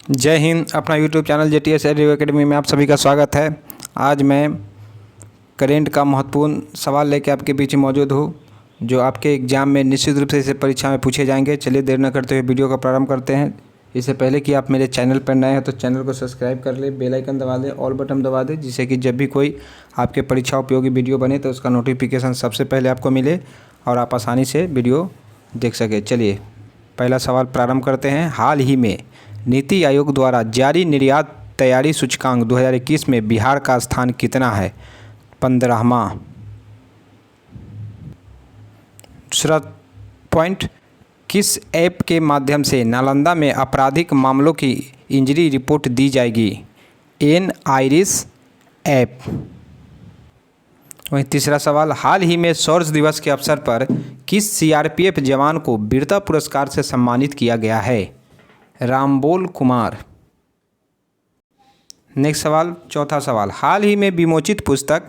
जय हिंद। अपना YouTube channel JTS review academy में आप सभी का स्वागत है। आज मैं करेंट का महत्वपूर्ण सवाल लेकर आपके बीच मौजूद हूँ, जो आपके एग्ज़ाम में निश्चित रूप से इसे परीक्षा में पूछे जाएंगे। चलिए देर न करते हुए वीडियो का प्रारंभ करते हैं। इससे पहले कि आप मेरे चैनल पर नए हैं तो चैनल को सब्सक्राइब कर लें, बेल आइकन दबा दें, ऑल बटन दबा दें, जिससे कि जब भी कोई आपके परीक्षा उपयोगी वीडियो बने तो उसका नोटिफिकेशन सबसे पहले आपको मिले और आप आसानी से वीडियो देख सकें। चलिए पहला सवाल प्रारंभ करते हैं। हाल ही में नीति आयोग द्वारा जारी निर्यात तैयारी सूचकांक 2021 में बिहार का स्थान कितना है? 15वां। दूसरा पॉइंट, किस ऐप के माध्यम से नालंदा में आपराधिक मामलों की इंजरी रिपोर्ट दी जाएगी? NIRIS app. वहीं तीसरा सवाल, हाल ही में शौर्य दिवस के अवसर पर किस CRPF जवान को वीरता पुरस्कार से सम्मानित किया गया है? रामबोल कुमार। नेक्स्ट सवाल, चौथा सवाल, हाल ही में विमोचित पुस्तक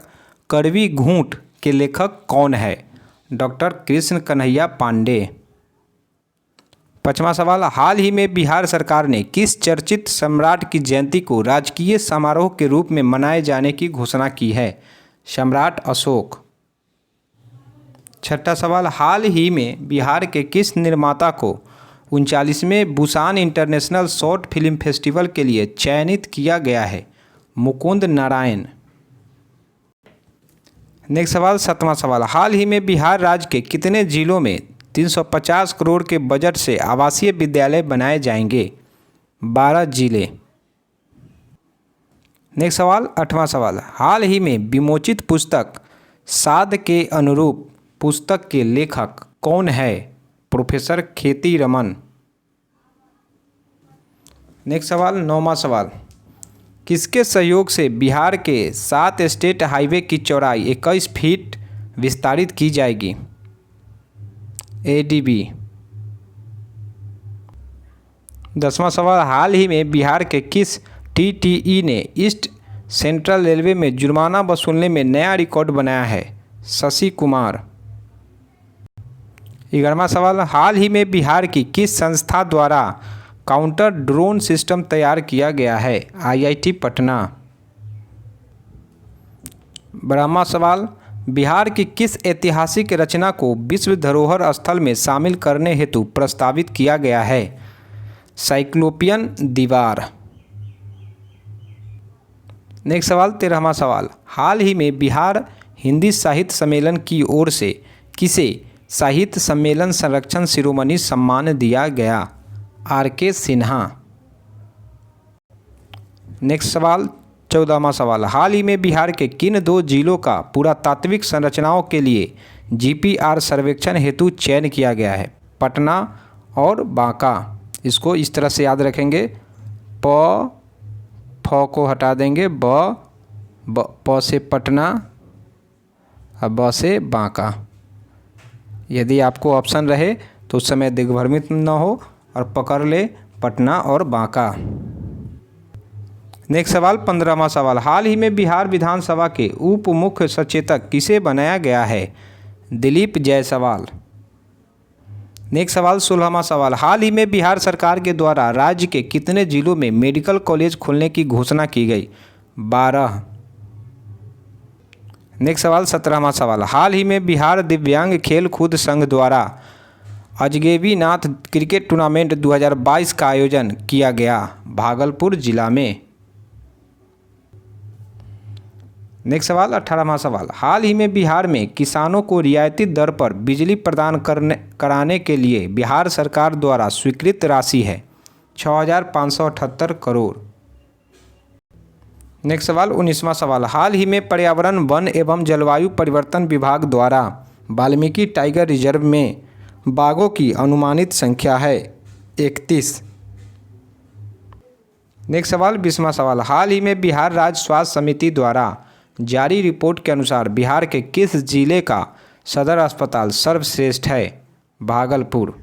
कड़वी घूंट के लेखक कौन है? डॉक्टर कृष्ण कन्हैया पांडे। पांचवा सवाल, हाल ही में बिहार सरकार ने किस चर्चित सम्राट की जयंती को राजकीय समारोह के रूप में मनाए जाने की घोषणा की है? सम्राट अशोक। छठा सवाल, हाल ही में बिहार के किस निर्माता को 39वें Busan international short film festival के लिए चयनित किया गया है? मुकुंद नारायण। नेक्स्ट सवाल, सातवां सवाल, हाल ही में बिहार राज्य के कितने जिलों में 350 करोड़ के बजट से आवासीय विद्यालय बनाए जाएंगे? 12 जिले। नेक्स्ट सवाल, आठवां सवाल, हाल ही में विमोचित पुस्तक साध के अनुरूप पुस्तक के लेखक कौन है? प्रोफेसर खेती रमन। नेक्स्ट सवाल, नौवां सवाल, किसके सहयोग से बिहार के 7 स्टेट हाईवे की चौड़ाई 21 फीट विस्तारित की जाएगी? ADB। 10वां सवाल, हाल ही में बिहार के किस TTE ने ईस्ट सेंट्रल रेलवे में जुर्माना वसूलने में नया रिकॉर्ड बनाया है? शशि कुमार। 11वां सवाल, हाल ही में बिहार की किस संस्था द्वारा काउंटर ड्रोन सिस्टम तैयार किया गया है? IIT पटना। 12वां सवाल, बिहार की किस ऐतिहासिक रचना को विश्व धरोहर स्थल में शामिल करने हेतु प्रस्तावित किया गया है? साइक्लोपियन दीवार। नेक्स्ट सवाल, 13वां सवाल, हाल ही में बिहार हिंदी साहित्य सम्मेलन की ओर से किसे साहित्य सम्मेलन संरक्षण शिरोमणि सम्मान दिया गया? RK सिन्हा। नेक्स्ट सवाल, 14वां सवाल, हाल ही में बिहार के किन 2 जिलों का पुरातात्विक संरचनाओं के लिए GPR सर्वेक्षण हेतु चयन किया गया है? पटना और बांका। इसको इस तरह से याद रखेंगे, फ को हटा देंगे, प से पटना और ब से बांका। यदि आपको ऑप्शन रहे तो उस समय दिग्भ्रमित न हो और पकड़ ले पटना और बांका। नेक्स्ट सवाल, 15वां सवाल, हाल ही में बिहार विधानसभा के उप मुख्य सचेतक किसे बनाया गया है? दिलीप जायसवाल। नेक्स्ट सवाल, 16वां सवाल, हाल ही में बिहार सरकार के द्वारा राज्य के कितने जिलों में मेडिकल कॉलेज खोलने की घोषणा की गई? 12। नेक्स्ट सवाल, 17वां सवाल, हाल ही में बिहार दिव्यांग खेल कूद संघ द्वारा अजगेबी नाथ क्रिकेट टूर्नामेंट 2022 का आयोजन किया गया? भागलपुर जिला में। नेक्स्ट सवाल, 18वां सवाल, हाल ही में बिहार में किसानों को रियायती दर पर बिजली प्रदान कराने के लिए बिहार सरकार द्वारा स्वीकृत राशि है? 6,578 करोड़। नेक्स्ट सवाल, 19वां सवाल, हाल ही में पर्यावरण वन एवं जलवायु परिवर्तन विभाग द्वारा वाल्मीकि टाइगर रिजर्व में बाघों की अनुमानित संख्या है? 31। नेक्स्ट सवाल, 20वां सवाल, हाल ही में बिहार राज्य स्वास्थ्य समिति द्वारा जारी रिपोर्ट के अनुसार बिहार के किस जिले का सदर अस्पताल सर्वश्रेष्ठ है? भागलपुर।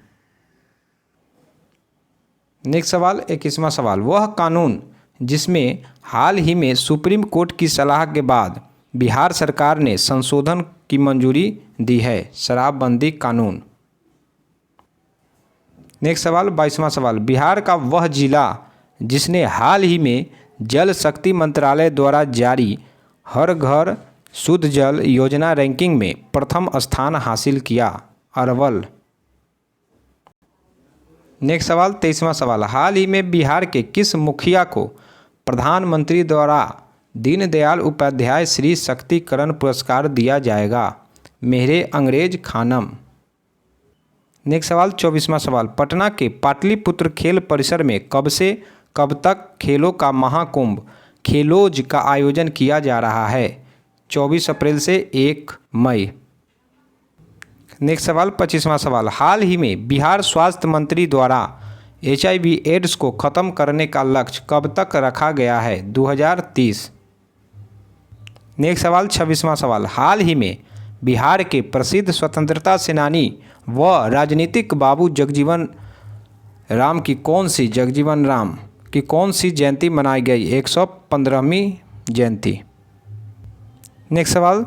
नेक्स्ट सवाल, 21वां सवाल, वह कानून जिसमें हाल ही में सुप्रीम कोर्ट की सलाह के बाद बिहार सरकार ने संशोधन की मंजूरी दी है? शराबबंदी कानून। नेक्स्ट सवाल 22वां सवाल, बिहार का वह जिला जिसने हाल ही में जल शक्ति मंत्रालय द्वारा जारी हर घर शुद्ध जल योजना रैंकिंग में प्रथम स्थान हासिल किया? अरवल। नेक्स्ट सवाल 23वां सवाल, हाल ही में बिहार के किस मुखिया को प्रधानमंत्री द्वारा दीनदयाल उपाध्याय श्री शक्तिकरण पुरस्कार दिया जाएगा? मेहरे अंग्रेज खानम। नेक्स्ट सवाल 24वां सवाल, पटना के पाटलिपुत्र खेल परिसर में कब से कब तक खेलों का महाकुंभ खेलोज का आयोजन किया जा रहा है? 24 अप्रैल से 1 मई। नेक्स्ट सवाल 25वां सवाल, हाल ही में बिहार स्वास्थ्य मंत्री द्वारा HIV एड्स को ख़त्म करने का लक्ष्य कब तक रखा गया है? 2030। नेक्स्ट सवाल 26वां सवाल, हाल ही में बिहार के प्रसिद्ध स्वतंत्रता सेनानी व राजनीतिक बाबू जगजीवन राम की कौन सी जयंती मनाई गई? 115वीं जयंती। नेक्स्ट सवाल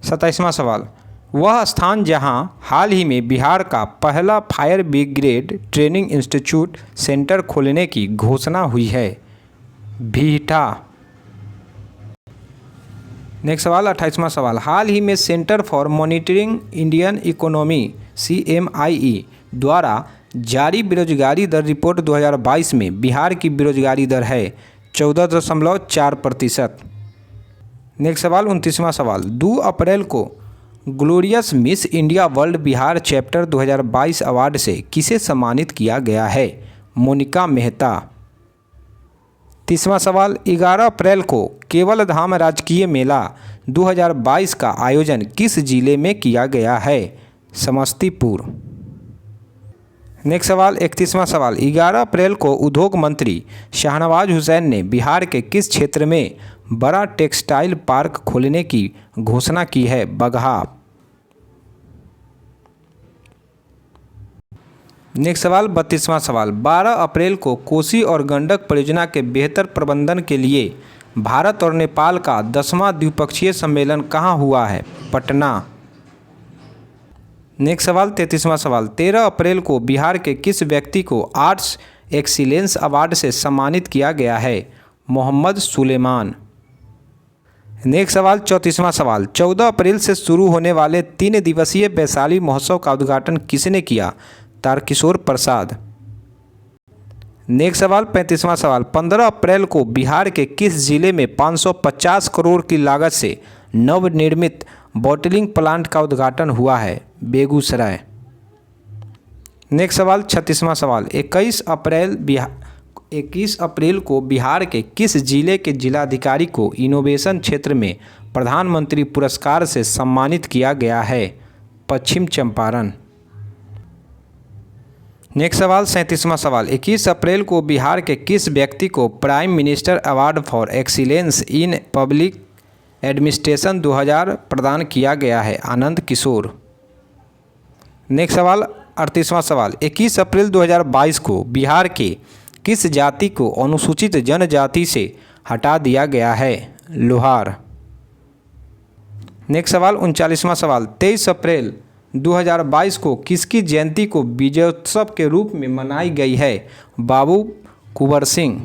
27वां सवाल, वह स्थान जहां हाल ही में बिहार का पहला fire brigade training institute centre खोलने की घोषणा हुई है? बिहटा। नेक्स्ट सवाल 28वां सवाल, हाल ही में centre for monitoring Indian economy CMIE द्वारा जारी बेरोजगारी दर रिपोर्ट 2022 में बिहार की बेरोजगारी दर है 14.4%। नेक्स्ट सवाल 29वां सवाल, 2 अप्रैल को glorious miss India world Bihar chapter 2022 award से किसे सम्मानित किया गया है? मोनिका मेहता। 30वां सवाल, 11 अप्रैल को केवल धाम राजकीय मेला 2022 का आयोजन किस जिले में किया गया है? समस्तीपुर। नेक्स्ट सवाल 31वां सवाल, 11 अप्रैल को उद्योग मंत्री शाहनवाज हुसैन ने बिहार के किस क्षेत्र में बड़ा टेक्सटाइल पार्क खोलने की घोषणा की है? बगहा। नेक्स्ट सवाल 32वां सवाल, 12 अप्रैल को कोसी और गंडक परियोजना के बेहतर प्रबंधन के लिए भारत और नेपाल का 10वां द्विपक्षीय सम्मेलन कहाँ हुआ है? पटना। नेक्स्ट सवाल 33वां सवाल, 13 अप्रैल को बिहार के किस व्यक्ति को आर्ट्स एक्सीलेंस अवार्ड से सम्मानित किया गया है? मोहम्मद सुलेमान। नेक्स्ट सवाल 34वां सवाल, 14 अप्रैल से शुरू होने वाले 3 दिवसीय वैशाली महोत्सव का उद्घाटन किसने किया? तारकिशोर प्रसाद। नेक्स्ट सवाल 35वां सवाल, 15 अप्रैल को बिहार के किस जिले में 550 करोड़ की लागत से नवनिर्मित बॉटलिंग प्लांट का उद्घाटन हुआ है? बेगूसराय। नेक्स्ट सवाल 36वां सवाल, 21 अप्रैल को बिहार के किस जिले के जिलाधिकारी को इनोवेशन क्षेत्र में प्रधानमंत्री पुरस्कार से सम्मानित किया गया है? पश्चिम चंपारण। नेक्स्ट सवाल 37वां सवाल, 21 अप्रैल को बिहार के किस व्यक्ति को prime minister award for excellence in public administration 2000 प्रदान किया गया है? आनंद किशोर। नेक्स्ट सवाल 38वां सवाल, 21 अप्रैल 2022 को बिहार के किस जाति को अनुसूचित जनजाति से हटा दिया गया है? लोहार। नेक्स्ट सवाल 39वां सवाल, 23 अप्रैल 2022 को किसकी जयंती को विजयोत्सव के रूप में मनाई गई है? बाबू कुंवर सिंह।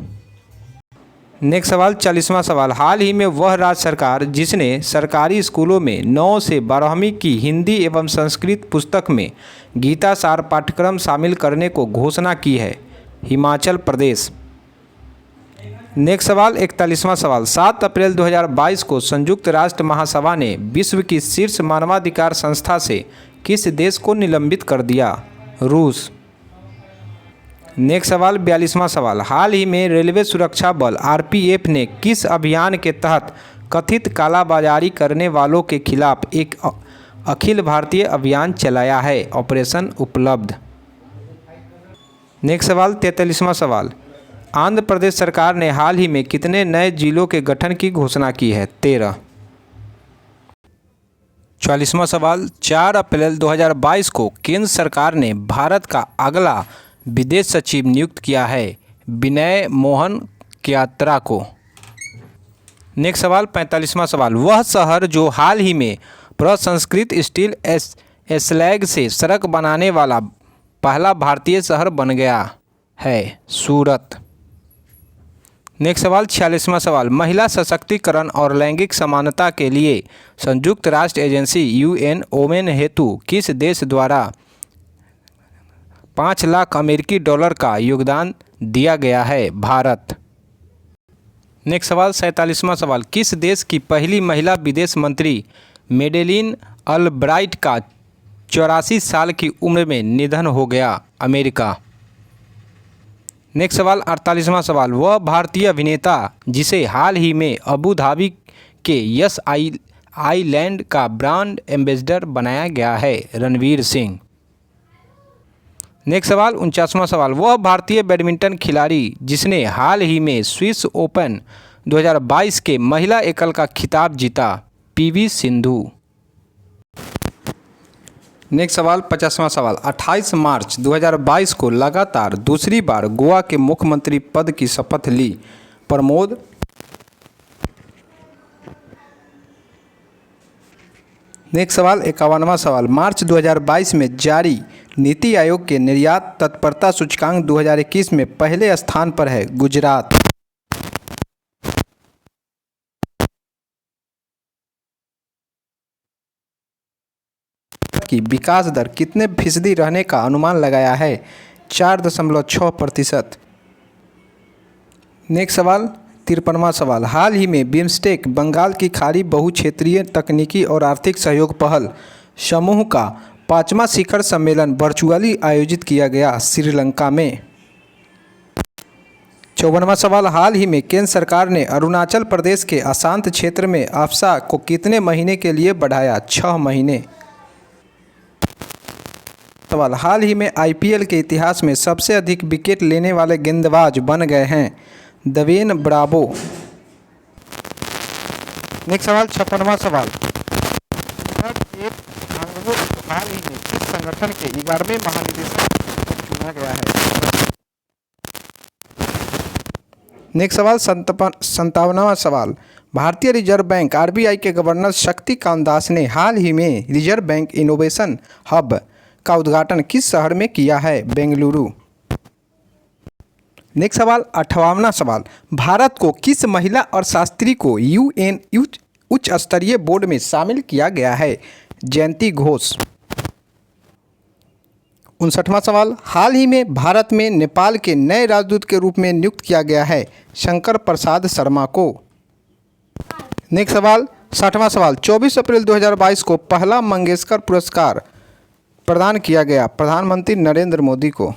नेक्स्ट सवाल 40वां सवाल, हाल ही में वह राज्य सरकार जिसने सरकारी स्कूलों में 9 से 12वीं की हिंदी एवं संस्कृत पुस्तक में गीता सार पाठ्यक्रम शामिल करने को घोषणा की है? हिमाचल प्रदेश। नेक्स्ट सवाल 41वां सवाल, 7 अप्रैल 2022 को संयुक्त राष्ट्र महासभा ने विश्व की शीर्ष मानवाधिकार संस्था से किस देश को निलंबित कर दिया? रूस। नेक्स्ट सवाल 42वां सवाल, हाल ही में रेलवे सुरक्षा बल RPF ने किस अभियान के तहत कथित कालाबाजारी करने वालों के खिलाफ एक अखिल भारतीय अभियान चलाया है? ऑपरेशन उपलब्ध। नेक्स्ट सवाल 43वां सवाल, आंध्र प्रदेश सरकार ने हाल ही में कितने नए जिलों के गठन की घोषणा की है? 13। 44वां सवाल, 4 अप्रैल 2022 को केंद्र सरकार ने भारत का अगला विदेश सचिव नियुक्त किया है? विनय मोहन क्यात्रा को। नेक्स्ट सवाल 45वां सवाल, वह शहर जो हाल ही में प्रसंस्कृत स्टील स्लैग से सड़क बनाने वाला पहला भारतीय शहर बन गया है? सूरत। नेक्स्ट सवाल 46वां सवाल, महिला सशक्तिकरण और लैंगिक समानता के लिए संयुक्त राष्ट्र एजेंसी यूएन वोमेन हेतु किस देश द्वारा 5 लाख अमेरिकी डॉलर का योगदान दिया गया है? भारत। नेक्स्ट सवाल 47वां सवाल, किस देश की पहली महिला विदेश मंत्री मेडेलिन अल्ब्राइट का 84 साल की उम्र में निधन हो गया? अमेरिका। नेक्स्ट सवाल 48वां सवाल, वह भारतीय अभिनेता जिसे हाल ही में अबू धाबी के यस आइलैंड का ब्रांड एम्बेसडर बनाया गया है? रणवीर सिंह। नेक्स्ट सवाल 49वां सवाल, वह भारतीय बैडमिंटन खिलाड़ी जिसने हाल ही में स्विस ओपन 2022 के महिला एकल का खिताब जीता? पीवी सिंधु। नेक्स्ट सवाल 50वां सवाल, 28 मार्च 2022 को लगातार दूसरी बार गोवा के मुख्यमंत्री पद की शपथ ली प्रमोद। नेक्स्ट सवाल 51वां सवाल, मार्च 2022 में जारी नीति आयोग के निर्यात तत्परता सूचकांक 2021 में पहले स्थान पर है गुजरात। की विकास दर कितने फीसदी रहने का अनुमान लगाया है? 4.6%। नेक्स्ट सवाल 53वां सवाल, हाल ही में बिम्स्टेक बंगाल की खाड़ी बहुक्षेत्रीय तकनीकी और आर्थिक सहयोग पहल समूह का 5वां शिखर सम्मेलन वर्चुअली आयोजित किया गया श्रीलंका में। 54वां सवाल, हाल ही में केंद्र सरकार ने अरुणाचल प्रदेश के अशांत क्षेत्र में अफसा को कितने महीने के लिए बढ़ाया? 6 महीने। सवाल, हाल ही में आईपीएल के इतिहास में सबसे अधिक विकेट लेने वाले गेंदबाज बन गए हैं दवेन ब्रावो। नेक्स्ट सवाल 56वां सवाल, हाल ही में किस संगठन के 11वें महानिदेशक चुना गया है? नेक्स्ट सवाल 57वां सवाल, भारतीय रिजर्व बैंक आरबीआई के गवर्नर शक्तिकांत दास ने हाल ही में रिजर्व बैंक इनोवेशन हब का उद्घाटन किस शहर में किया है? बेंगलुरु। नेक्स्ट सवाल 58वां सवाल, भारत को किस महिला अर्थशास्त्री को यूएन उच्च स्तरीय बोर्ड में शामिल किया गया है? जयंती घोष। 59वां सवाल, हाल ही में भारत में नेपाल के नए राजदूत के रूप में नियुक्त किया गया है शंकर प्रसाद शर्मा को। नेक्स्ट सवाल 60वां सवाल, 24 अप्रैल 2022 को पहला मंगेशकर पुरस्कार प्रदान किया गया प्रधानमंत्री नरेंद्र मोदी को।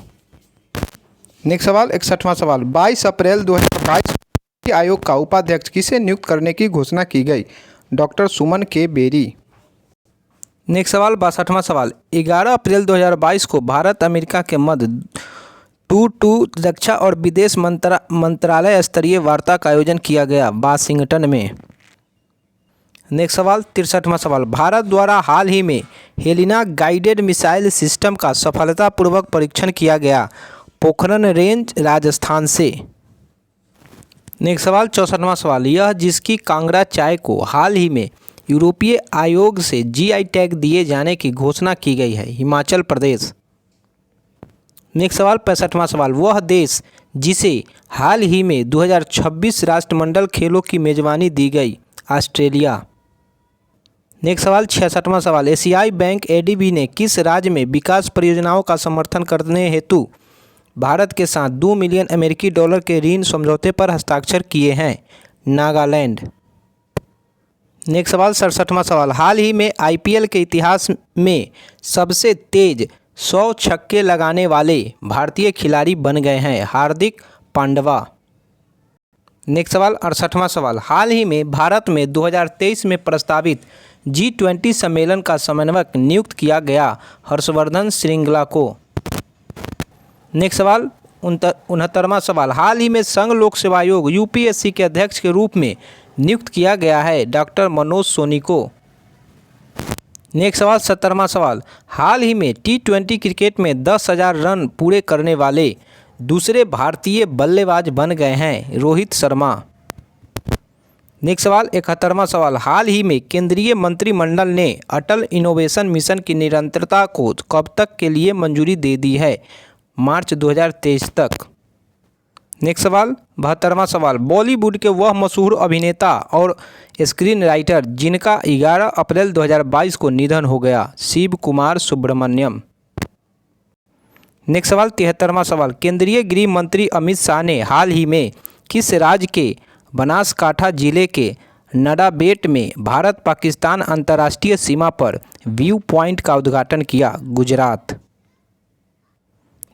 नेक्स्ट सवाल 61वां सवाल, 22 अप्रैल 2022 नीति आयोग का उपाध्यक्ष किसे नियुक्त करने की घोषणा की गई? डॉक्टर सुमन के बेरी। नेक्स्ट सवाल 62वां सवाल, 11 अप्रैल 2022 को भारत अमेरिका के मध्य 2 रक्षा और विदेश मंत्रालय स्तरीय वार्ता का आयोजन किया गया वाशिंगटन में। नेक्स्ट सवाल 63वां सवाल, भारत द्वारा हाल ही में हेलिना गाइडेड मिसाइल सिस्टम का सफलतापूर्वक परीक्षण किया गया पोखरण रेंज राजस्थान से। नेक्स्ट सवाल 64वां सवाल, यह जिसकी कांगड़ा चाय को हाल ही में यूरोपीय आयोग से जीआई टैग दिए जाने की घोषणा की गई है? हिमाचल प्रदेश। नेक्स्ट सवाल 65वां सवाल, वह देश जिसे हाल ही में 2026 राष्ट्रमंडल खेलों की मेजबानी दी गई? ऑस्ट्रेलिया। नेक्स्ट सवाल 66वां सवाल, एशियाई बैंक एडीबी ने किस राज्य में विकास परियोजनाओं का समर्थन करने हेतु भारत के साथ 2 मिलियन अमेरिकी डॉलर के ऋण समझौते पर हस्ताक्षर किए हैं? नागालैंड। नेक्स्ट सवाल 67वां सवाल, हाल ही में आईपीएल के इतिहास में सबसे तेज 100 छक्के लगाने वाले भारतीय खिलाड़ी बन गए हैं? हार्दिक पांड्या। नेक्स्ट सवाल 68वां सवाल, हाल ही में भारत में 2023 में प्रस्तावित G20 सम्मेलन का समन्वयक नियुक्त किया गया हर्षवर्धन श्रृंगला को। नेक्स्ट सवाल 69वां सवाल, हाल ही में संघ लोक सेवा आयोग यूपीएससी के अध्यक्ष के रूप में नियुक्त किया गया है डॉक्टर मनोज सोनी को। नेक्स्ट सवाल 70वां सवाल, हाल ही में T20 क्रिकेट में 10,000 रन पूरे करने वाले दूसरे भारतीय बल्लेबाज बन गए हैं रोहित शर्मा। नेक्स्ट सवाल 71वां सवाल, हाल ही में केंद्रीय मंत्रिमंडल ने अटल इनोवेशन मिशन की निरंतरता को कब तक के लिए मंजूरी दे दी है? मार्च 2023 तक। नेक्स्ट सवाल 72वां सवाल, बॉलीवुड के वह मशहूर अभिनेता और स्क्रीन राइटर जिनका 11 अप्रैल 2022 को निधन हो गया, शिव कुमार सुब्रमण्यम। नेक्स्ट सवाल 73वां सवाल, केंद्रीय गृह मंत्री अमित शाह ने हाल ही में किस राज्य के बनासकाठा जिले के नडाबेट में भारत पाकिस्तान अंतर्राष्ट्रीय सीमा पर व्यू पॉइंट का उद्घाटन किया, गुजरात।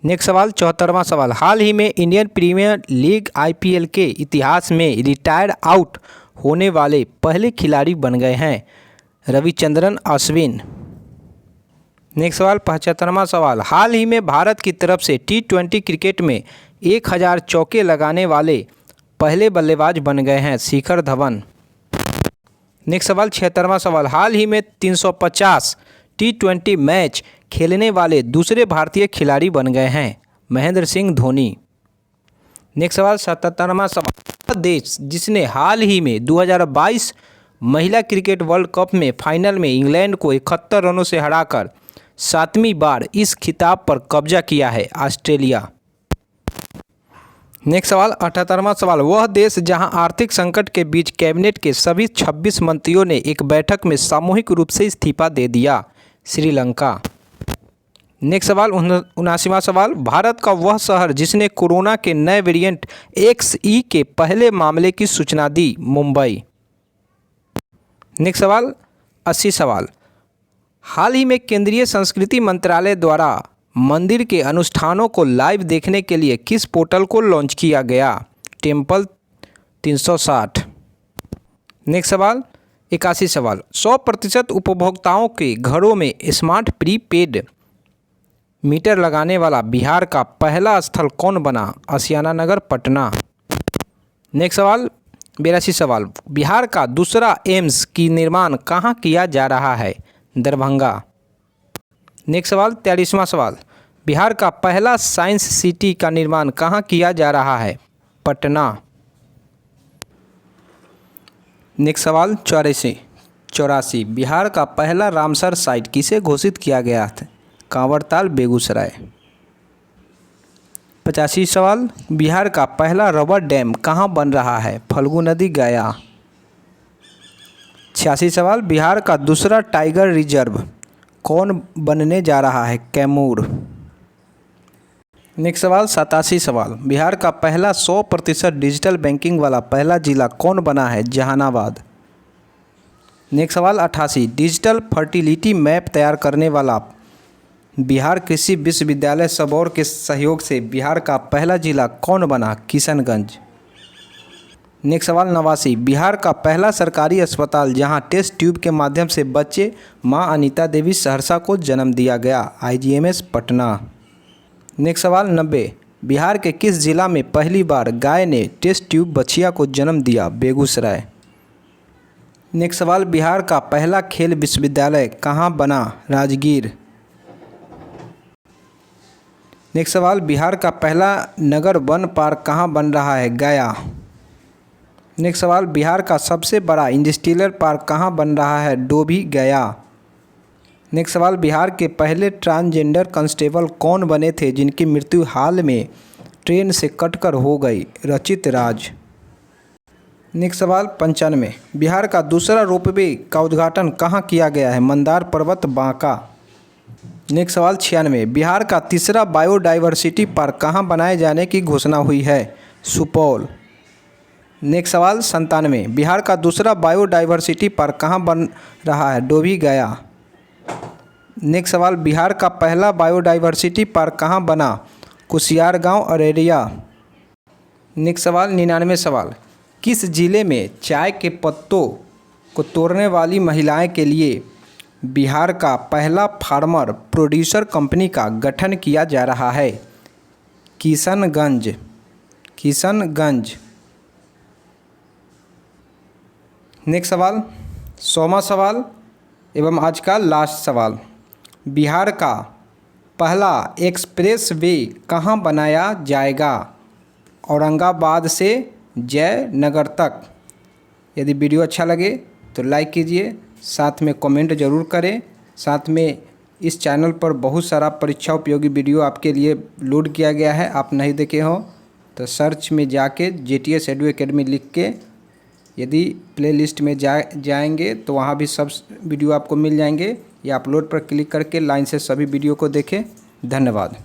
नेक्स्ट सवाल 74वां सवाल, हाल ही में इंडियन प्रीमियर लीग IPL के इतिहास में रिटायर्ड आउट होने वाले पहले खिलाड़ी बन गए हैं, रविचंद्रन अश्विन। नेक्स्ट सवाल 75वां सवाल, हाल ही में भारत की तरफ से T20 क्रिकेट में 1000 चौके लगाने वाले पहले बल्लेबाज बन गए हैं, शिखर धवन। नेक्स्ट सवाल 76वां सवाल, हाल ही में 350 T20 मैच खेलने वाले दूसरे भारतीय खिलाड़ी बन गए हैं, महेंद्र सिंह धोनी। नेक्स्ट सवाल 77वां सवाल, देश जिसने हाल ही में 2022 महिला क्रिकेट वर्ल्ड कप में फाइनल में इंग्लैंड को 71 रनों से हराकर 7वीं बार इस खिताब पर कब्जा किया है, ऑस्ट्रेलिया। नेक्स्ट सवाल 78वां सवाल, वह देश जहां आर्थिक संकट के बीच कैबिनेट के सभी 26 मंत्रियों ने एक बैठक में सामूहिक रूप से इस्तीफा दे दिया, श्रीलंका। नेक्स्ट सवाल 79वां सवाल, भारत का वह शहर जिसने कोरोना के नए वेरिएंट XE के पहले मामले की सूचना दी, मुंबई। नेक्स्ट सवाल 80 सवाल, हाल ही में केंद्रीय संस्कृति मंत्रालय द्वारा मंदिर के अनुष्ठानों को लाइव देखने के लिए किस पोर्टल को लॉन्च किया गया, टेम्पल 360। नेक्स्ट सवाल 81 सवाल, 100% उपभोक्ताओं के घरों में स्मार्ट प्रीपेड मीटर लगाने वाला बिहार का पहला स्थल कौन बना, आशियाना नगर, पटना। नेक्स्ट सवाल 82 सवाल, बिहार का दूसरा एम्स की निर्माण कहाँ किया जा रहा है, दरभंगा। नेक्स्ट सवाल 43वां सवाल, बिहार का पहला साइंस सिटी का निर्माण कहाँ किया जा रहा है, पटना। नेक्स्ट सवाल 84, बिहार का पहला रामसर साइट किसे घोषित किया गया था, कांवरताल, बेगूसराय। 85 सवाल, बिहार का पहला रबर डैम कहाँ बन रहा है, फल्गु नदी, गया। 86 सवाल, बिहार का दूसरा टाइगर रिजर्व कौन बनने जा रहा है, कैमूर। नेक्स्ट सवाल 87 सवाल, बिहार का पहला 100% डिजिटल बैंकिंग वाला पहला जिला कौन बना है, जहानाबाद। नेक्स्ट सवाल 88, डिजिटल फर्टिलिटी मैप तैयार करने वाला बिहार कृषि विश्वविद्यालय सबौर के सहयोग से बिहार का पहला जिला कौन बना, किशनगंज। नेक्स्ट सवाल 89, बिहार का पहला सरकारी अस्पताल जहां टेस्ट ट्यूब के माध्यम से बच्चे मां अनीता देवी सहरसा को जन्म दिया गया, IGMS, पटना। नेक्स्ट सवाल 90, बिहार के किस जिला में पहली बार गाय ने टेस्ट ट्यूब बछिया को जन्म दिया, बेगूसराय। नेक्स्ट सवाल, बिहार का पहला खेल विश्वविद्यालय कहाँ बना, राजगीर। नेक्स्ट सवाल, बिहार का पहला नगर वन पार्क कहाँ बन रहा है, गया। नेक्स्ट सवाल, बिहार का सबसे बड़ा इंडस्ट्रियल पार्क कहाँ बन रहा है, डोभी, गया। नेक्स्ट सवाल, बिहार के पहले ट्रांसजेंडर कांस्टेबल कौन बने थे जिनकी मृत्यु हाल में ट्रेन से कटकर हो गई, रचित राज। नेक्स्ट सवाल 95, बिहार का दूसरा रोपवे का उद्घाटन कहाँ किया गया है, मंदार पर्वत, बांका। नेक्स्ट सवाल 96, बिहार का तीसरा बायोडाइवर्सिटी पार्क कहाँ बनाए जाने की घोषणा हुई है, सुपौल। नेक्स्ट सवाल 97, बिहार का दूसरा बायोडाइवर्सिटी पार्क कहाँ बन रहा है, डोभी, गया। नेक्स्ट सवाल, बिहार का पहला बायोडाइवर्सिटी पार्क कहाँ बना, कुसियार गांव, अररिया। नेक्स्ट सवाल 99 सवाल, किस जिले में चाय के पत्तों को तोड़ने वाली महिलाएं के लिए बिहार का पहला फार्मर प्रोड्यूसर कंपनी का गठन किया जा रहा है, किशनगंज। नेक्स्ट सवाल 100वां सवाल एवं आज का लास्ट सवाल, बिहार का पहला एक्सप्रेस वे कहाँ बनाया जाएगा, औरंगाबाद से जयनगर तक। यदि वीडियो अच्छा लगे तो लाइक कीजिए, साथ में कमेंट ज़रूर करें। साथ में इस चैनल पर बहुत सारा परीक्षा उपयोगी वीडियो आपके लिए लोड किया गया है, आप नहीं देखे हो तो सर्च में जाके JTS एडू एकेडमी लिख के यदि प्लेलिस्ट में जाएंगे तो वहाँ भी सब वीडियो आपको मिल जाएंगे, या अपलोड पर क्लिक करके लाइन से सभी वीडियो को देखें। धन्यवाद।